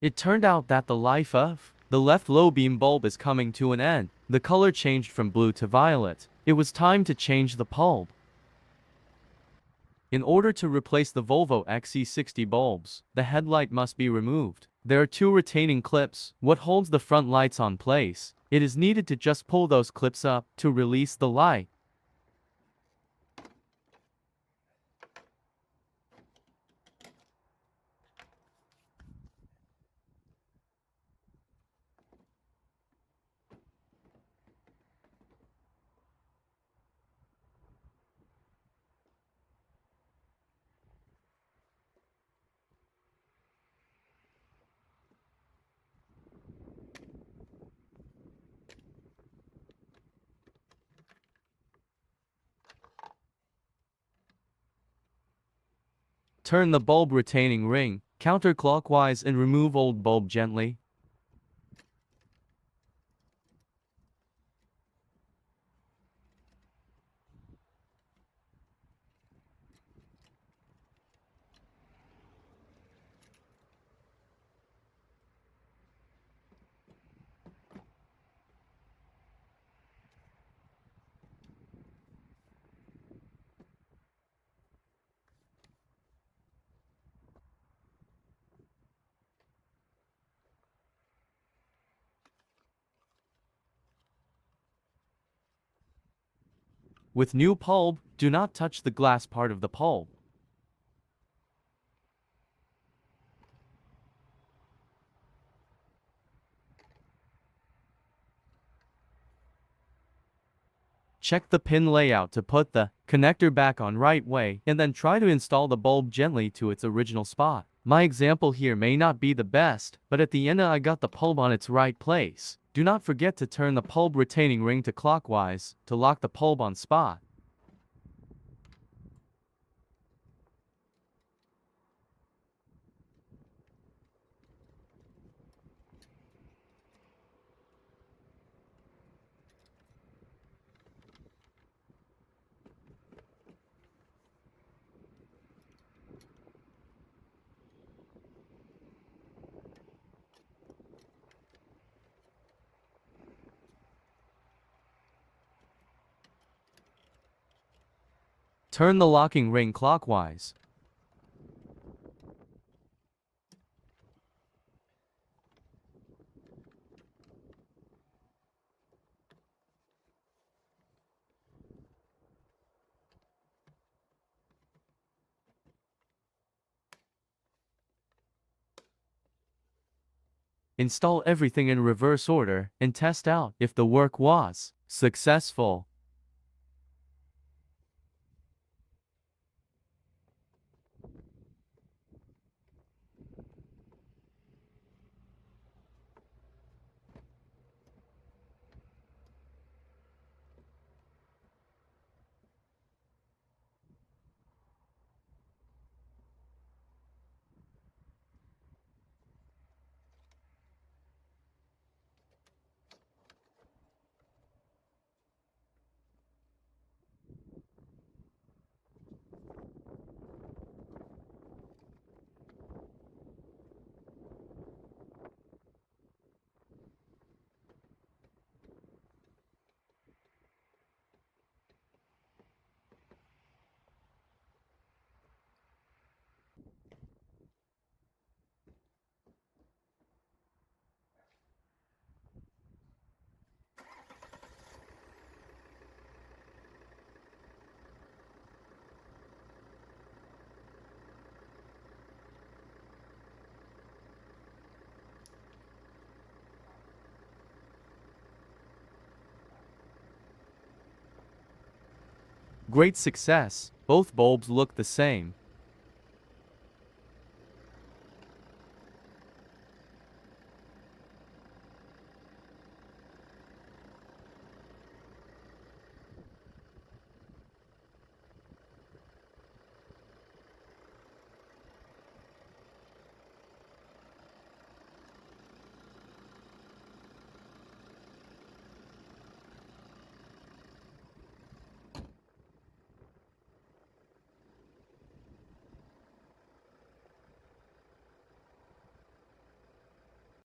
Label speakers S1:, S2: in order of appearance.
S1: It turned out that the life of the left low beam bulb is coming to an end. The color changed from blue to violet. It was time to change the bulb. In order to replace the Volvo XC60 bulbs, the headlight must be removed. There are two retaining clips, what holds the front lights on place. It is needed to just pull those clips up to release the light. Turn the bulb retaining ring counterclockwise and remove old bulb gently. With new bulb, do not touch the glass part of the bulb. Check the pin layout to put the connector back on right way, and then try to install the bulb gently to its original spot. My example here may not be the best, but at the end I got the bulb on its right place. Do not forget to turn the bulb retaining ring to clockwise to lock the bulb on spot. Turn the locking ring clockwise. Install everything in reverse order and test out if the work was successful. Great success. Both bulbs look the same.